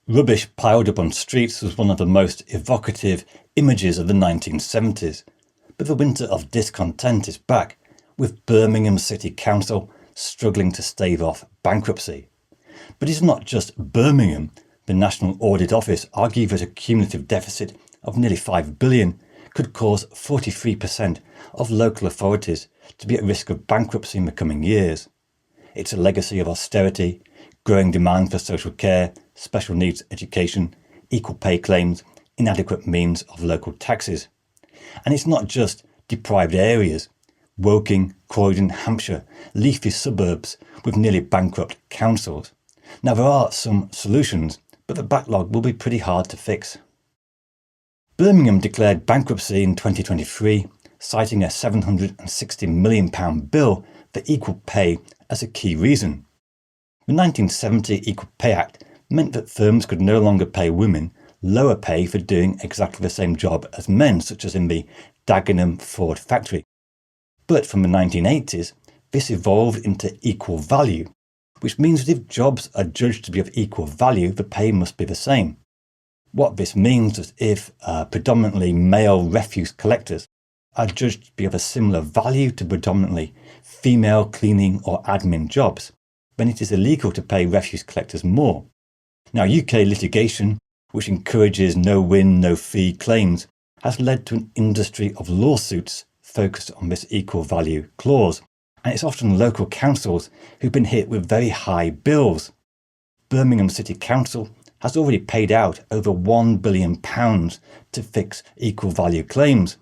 Rubbish piled up on streets was one of the most evocative images of the 1970s, but the winter of discontent is back, with Birmingham City Council struggling to stave off bankruptcy. But it's not just Birmingham. The National Audit Office argued that a cumulative deficit of nearly £5 billion could cause 43% of local authorities to be at risk of bankruptcy in the coming years. It's a legacy of austerity, growing demand for social care, special needs education, equal pay claims, inadequate means of local taxes. And it's not just deprived areas. Woking, Croydon, Hampshire, leafy suburbs with nearly bankrupt councils. Now there are some solutions, but the backlog will be pretty hard to fix. Birmingham declared bankruptcy in 2023, citing a £760 million bill for equal pay as a key reason. The 1970 Equal Pay Act meant that firms could no longer pay women lower pay for doing exactly the same job as men, such as in the Dagenham Ford factory. But from the 1980s, this evolved into equal value, which means that if jobs are judged to be of equal value, the pay must be the same. What this means is if predominantly male refuse collectors are judged to be of a similar value to predominantly female cleaning or admin jobs, then it is illegal to pay refuse collectors more. Now, UK litigation, which encourages no-win, no-fee claims, has led to an industry of lawsuits focused on this equal value clause, and it's often local councils who've been hit with very high bills. Birmingham City Council has already paid out over £1 billion to fix equal value claims.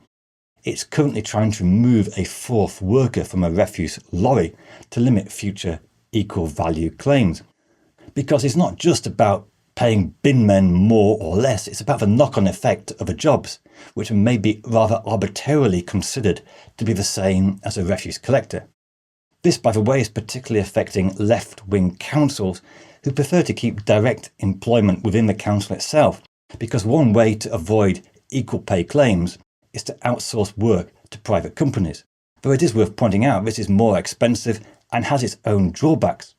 It's currently trying to remove a fourth worker from a refuse lorry to limit future equal value claims. Because it's not just about paying bin men more or less, it's about the knock-on effect of the jobs, which may be rather arbitrarily considered to be the same as a refuse collector. This, by the way, is particularly affecting left-wing councils who prefer to keep direct employment within the council itself, because one way to avoid equal pay claims is to outsource work to private companies. Though it is worth pointing out this is more expensive and has its own drawbacks.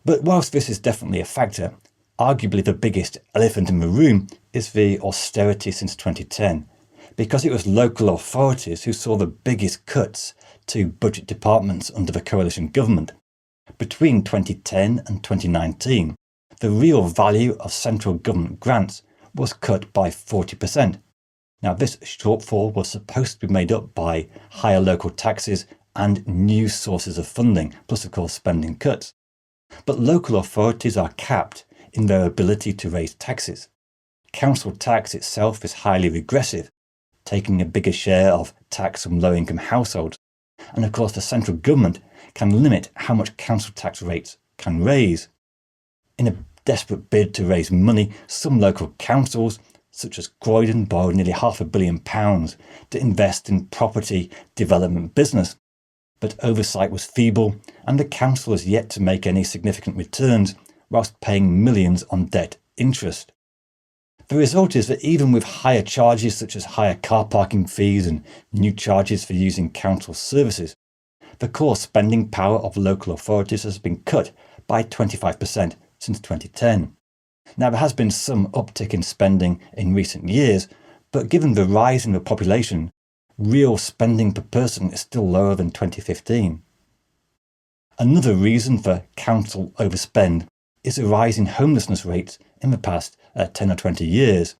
But whilst this is definitely a factor, arguably the biggest elephant in the room is the austerity since 2010, because it was local authorities who saw the biggest cuts to budget departments under the coalition government. Between 2010 and 2019, the real value of central government grants was cut by 40%. Now, this shortfall was supposed to be made up by higher local taxes and new sources of funding, plus of course spending cuts. But local authorities are capped in their ability to raise taxes. Council tax itself is highly regressive, taking a bigger share of tax from low-income households. And of course the central government can limit how much council tax rates can raise. In a desperate bid to raise money, some local councils, such as Croydon, borrowed nearly £500 million to invest in property development business. But oversight was feeble, and the council has yet to make any significant returns, whilst paying millions on debt interest. The result is that even with higher charges such as higher car parking fees and new charges for using council services, the core spending power of local authorities has been cut by 25% since 2010. Now, there has been some uptick in spending in recent years, but given the rise in the population, real spending per person is still lower than 2015. Another reason for council overspend is a rise in homelessness rates in the past 10 or 20 years,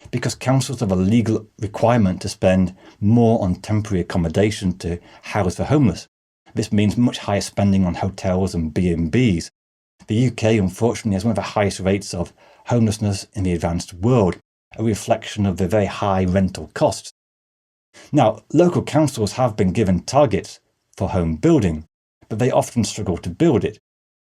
because councils have a legal requirement to spend more on temporary accommodation to house the homeless. This means much higher spending on hotels and B&Bs. The UK, unfortunately, has one of the highest rates of homelessness in the advanced world, a reflection of the very high rental costs. Now, local councils have been given targets for home building, but they often struggle to build it.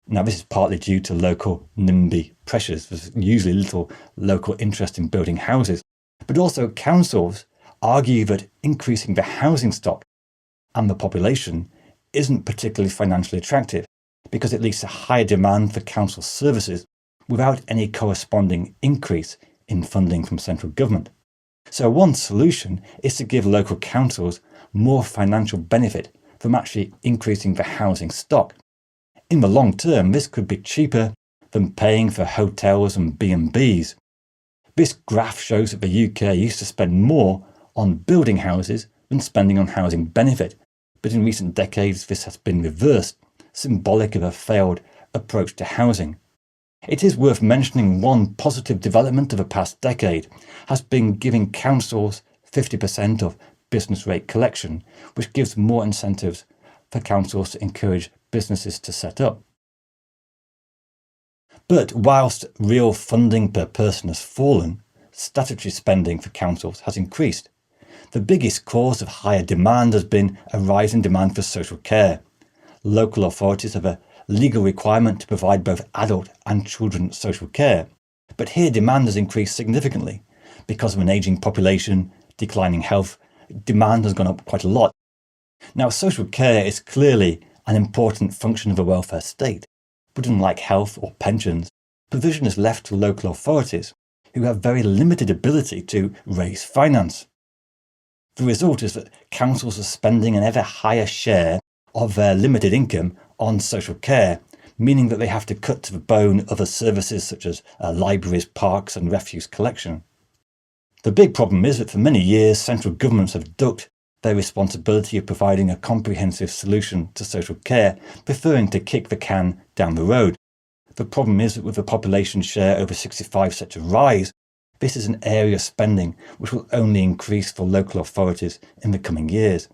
Now, this is partly due to local NIMBY pressures. There's usually little local interest in building houses, but also councils argue that increasing the housing stock and the population isn't particularly financially attractive because it leads to higher demand for council services without any corresponding increase in funding from central government. So one solution is to give local councils more financial benefit from actually increasing the housing stock. In the long term, this could be cheaper than paying for hotels and B&Bs. This graph shows that the UK used to spend more on building houses than spending on housing benefit, but in recent decades this has been reversed, symbolic of a failed approach to housing. It is worth mentioning one positive development of the past decade has been giving councils 50% of business rate collection, which gives more incentives for councils to encourage businesses to set up. But whilst real funding per person has fallen, statutory spending for councils has increased. The biggest cause of higher demand has been a rise in demand for social care. Local authorities have a legal requirement to provide both adult and children social care, but here demand has increased significantly. Because of an ageing population, declining health, demand has gone up quite a lot. Now, social care is clearly an important function of a welfare state, but unlike health or pensions, provision is left to local authorities, who have very limited ability to raise finance. The result is that councils are spending an ever higher share of their limited income on social care, meaning that they have to cut to the bone other services such as libraries, parks and refuse collection. The big problem is that for many years central governments have ducked their responsibility of providing a comprehensive solution to social care, preferring to kick the can down the road. The problem is that with the population share over 65 set to rise, this is an area of spending which will only increase for local authorities in the coming years.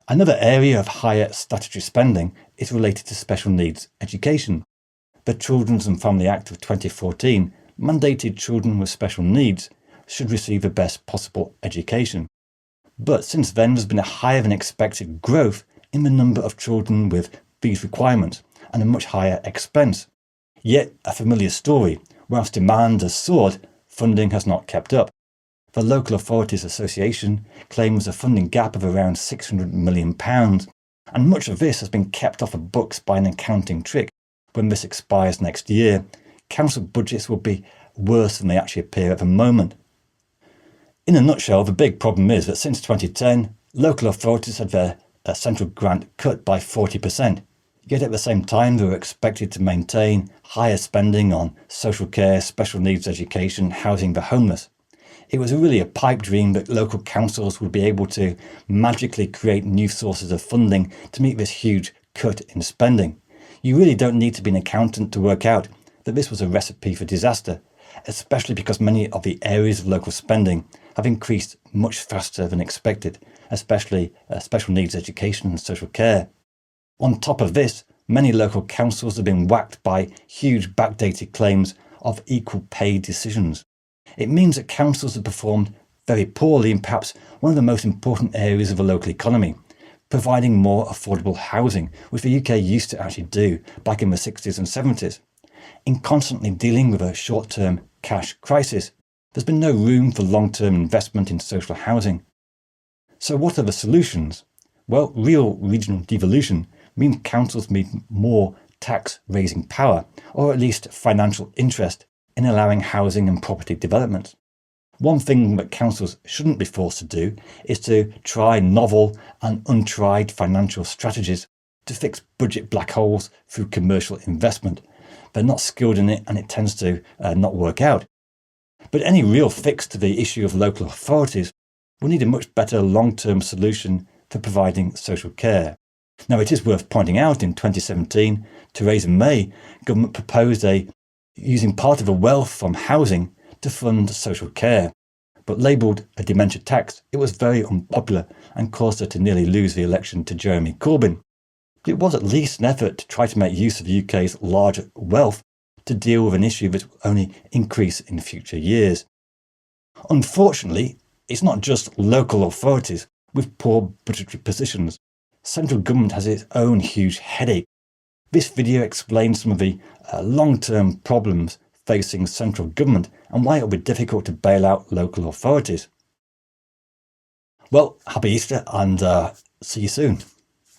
Another area of higher statutory spending is related to special needs education. The Children's and Family Act of 2014 mandated children with special needs should receive the best possible education. But since then there's been a higher than expected growth in the number of children with these requirements and a much higher expense. Yet a familiar story, whilst demand has soared, funding has not kept up. The Local Authorities Association claims a funding gap of around £600 million, and much of this has been kept off the books by an accounting trick. When this expires next year, council budgets will be worse than they actually appear at the moment. In a nutshell, the big problem is that since 2010, local authorities had their central grant cut by 40%, yet at the same time they were expected to maintain higher spending on social care, special needs education, housing the homeless. It was really a pipe dream that local councils would be able to magically create new sources of funding to meet this huge cut in spending. You really don't need to be an accountant to work out that this was a recipe for disaster, especially because many of the areas of local spending have increased much faster than expected, especially special needs education and social care. On top of this, many local councils have been whacked by huge backdated claims of equal pay decisions. It means that councils have performed very poorly in perhaps one of the most important areas of the local economy, providing more affordable housing, which the UK used to actually do back in the 60s and 70s. In constantly dealing with a short-term cash crisis, there's been no room for long-term investment in social housing. So what are the solutions? Well, real regional devolution means councils need more tax-raising power, or at least financial interest, in allowing housing and property development. One thing that councils shouldn't be forced to do is to try novel and untried financial strategies to fix budget black holes through commercial investment. They're not skilled in it and it tends to not work out. But any real fix to the issue of local authorities will need a much better long-term solution for providing social care. Now, it is worth pointing out in 2017, Theresa May government proposed using part of the wealth from housing to fund social care. But labelled a dementia tax, it was very unpopular and caused her to nearly lose the election to Jeremy Corbyn. But it was at least an effort to try to make use of the UK's large wealth to deal with an issue that will only increase in future years. Unfortunately, it's not just local authorities with poor budgetary positions. Central government has its own huge headache. This video explains some of the long-term problems facing central government and why it will be difficult to bail out local authorities. Well, happy Easter and see you soon.